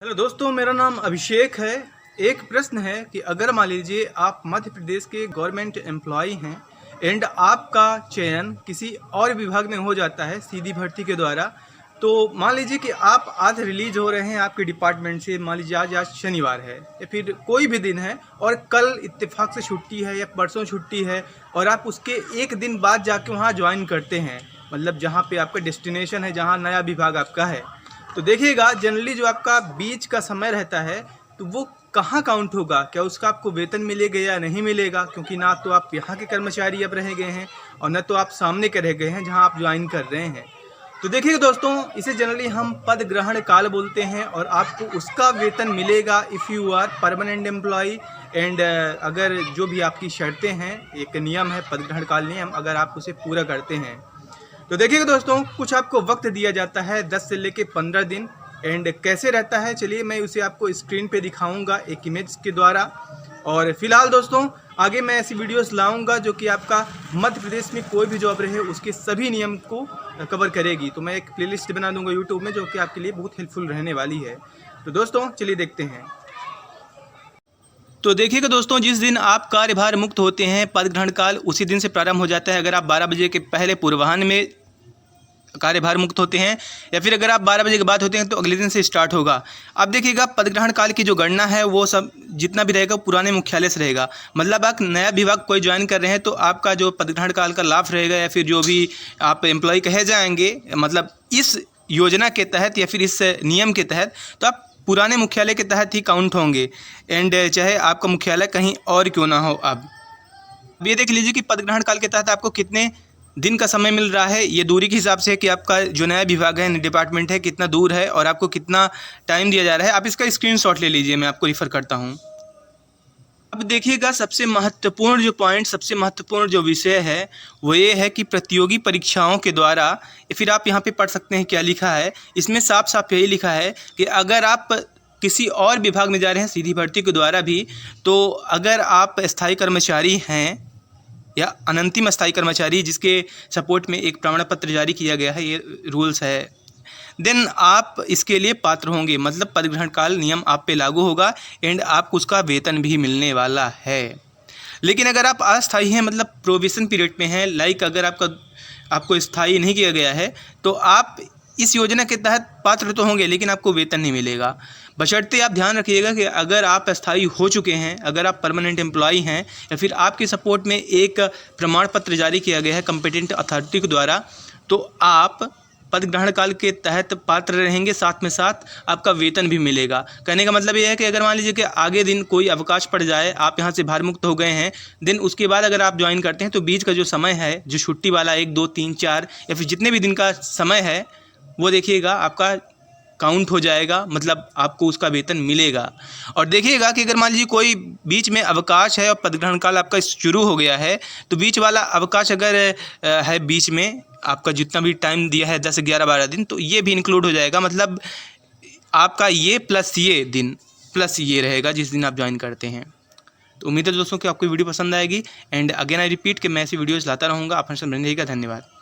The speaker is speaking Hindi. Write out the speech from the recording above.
हेलो दोस्तों, मेरा नाम अभिषेक है। एक प्रश्न है कि अगर मान लीजिए आप मध्य प्रदेश के गवर्नमेंट एम्प्लॉय हैं एंड आपका चयन किसी और विभाग में हो जाता है सीधी भर्ती के द्वारा, तो मान लीजिए कि आप आज रिलीज हो रहे हैं आपके डिपार्टमेंट से। मान लीजिए आज शनिवार है या फिर कोई भी दिन है और कल इत्तेफाक से छुट्टी है या परसों छुट्टी है और आप उसके एक दिन बाद जाके वहाँ ज्वाइन करते हैं, मतलब जहाँ पे आपका डेस्टिनेशन है, जहाँ नया विभाग आपका है। तो देखिएगा जनरली जो आपका बीच का समय रहता है तो वो कहाँ काउंट होगा, क्या उसका आपको वेतन मिलेगा या नहीं मिलेगा, क्योंकि ना तो आप यहाँ के कर्मचारी अब रह गए हैं और न तो आप सामने के रह गए हैं जहाँ आप ज्वाइन कर रहे हैं। तो देखिएगा दोस्तों, इसे जनरली हम पद ग्रहण काल बोलते हैं और आपको उसका वेतन मिलेगा if you are permanent employ and अगर जो भी आपकी शर्तें हैं, एक नियम है पद ग्रहण काल नियम, अगर आप उसे पूरा करते हैं। तो देखिएगा दोस्तों, कुछ आपको वक्त दिया जाता है 10 से लेके 15 दिन। एंड कैसे रहता है चलिए मैं उसे आपको स्क्रीन पे दिखाऊंगा एक इमेज के द्वारा। और फिलहाल दोस्तों आगे मैं ऐसी वीडियोस लाऊंगा जो कि आपका मध्य प्रदेश में कोई भी जॉब रहे उसके सभी नियम को कवर करेगी। तो मैं एक प्लेलिस्ट बना दूंगा यूट्यूब में जो कि आपके लिए बहुत हेल्पफुल रहने वाली है। तो दोस्तों चलिए देखते हैं। तो देखिएगा दोस्तों, जिस दिन आप कार्यभार मुक्त होते हैं पद ग्रहण काल उसी दिन से प्रारंभ हो जाता है। अगर आप 12 बजे के पहले पूर्वाह्न में कार्यभार मुक्त होते हैं या फिर अगर आप 12 बजे के बाद होते हैं तो अगले दिन से स्टार्ट होगा। अब देखिएगा पद ग्रहण काल की जो गणना है वो सब जितना भी रहेगा पुराने मुख्यालय से रहेगा। मतलब आप नया विभाग कोई ज्वाइन कर रहे हैं तो आपका जो पद ग्रहण काल का लाभ रहेगा या फिर जो भी आप एम्प्लॉय कहे जाएंगे, मतलब इस योजना के तहत या फिर इस नियम के तहत, तो आप पुराने मुख्यालय के तहत ही काउंट होंगे। एंड चाहे आपका मुख्यालय कहीं और क्यों ना हो। अब ये देख लीजिए कि पद ग्रहण काल के तहत आपको कितने दिन का समय मिल रहा है। ये दूरी के हिसाब से है कि आपका जो नया विभाग है, डिपार्टमेंट है, कितना दूर है और आपको कितना टाइम दिया जा रहा है। आप इसका स्क्रीनशॉट ले लीजिए, मैं आपको रिफ़र करता हूँ। अब देखिएगा सबसे महत्वपूर्ण जो पॉइंट, सबसे महत्वपूर्ण जो विषय है वो ये है कि प्रतियोगी परीक्षाओं के द्वारा, या फिर आप यहाँ पे पढ़ सकते हैं क्या लिखा है। इसमें साफ साफ यही लिखा है कि अगर आप किसी और विभाग में जा रहे हैं सीधी भर्ती के द्वारा भी, तो अगर आप स्थायी कर्मचारी हैं या अनंतिम स्थायी कर्मचारी जिसके सपोर्ट में एक प्रमाण पत्र जारी किया गया है, ये रूल्स है, देन आप इसके लिए पात्र होंगे। मतलब पद ग्रहण काल नियम आप पे लागू होगा एंड आपको उसका वेतन भी मिलने वाला है। लेकिन अगर आप अस्थायी हैं, मतलब प्रोविजन पीरियड में हैं, लाइक अगर आपको स्थायी नहीं किया गया है, तो आप इस योजना के तहत पात्र तो होंगे लेकिन आपको वेतन नहीं मिलेगा। बशर्ते आप ध्यान रखिएगा कि अगर आप अस्थायी हो चुके हैं, अगर आप परमानेंट एम्प्लॉय हैं या फिर आपके सपोर्ट में एक प्रमाण पत्र जारी किया गया है कॉम्पिटेंट अथॉरिटी के द्वारा, तो आप पद ग्रहण काल के तहत पात्र रहेंगे, साथ में साथ आपका वेतन भी मिलेगा। कहने का मतलब ये है कि अगर मान लीजिए कि आगे दिन कोई अवकाश पड़ जाए, आप यहाँ से भार मुक्त हो गए हैं, दिन उसके बाद अगर आप ज्वाइन करते हैं तो बीच का जो समय है, जो छुट्टी वाला 1, 2, 3, 4 या फिर जितने भी दिन का समय है, वो देखिएगा आपका काउंट हो जाएगा, मतलब आपको उसका वेतन मिलेगा। और देखिएगा कि अगर मान लीजिए कोई बीच में अवकाश है और पद ग्रहण काल आपका शुरू हो गया है, तो बीच वाला अवकाश अगर है, बीच में आपका जितना भी टाइम दिया है 10, 11, 12 दिन, तो ये भी इंक्लूड हो जाएगा। मतलब आपका ये प्लस ये दिन प्लस ये रहेगा जिस दिन आप ज्वाइन करते हैं। तो उम्मीद है दोस्तों कि आपको वीडियो पसंद आएगी। एंड अगेन आई रिपीट कि मैं ऐसी वीडियोज़ लाता रहूँगा। आप हमेशा बने रहिएगा। धन्यवाद।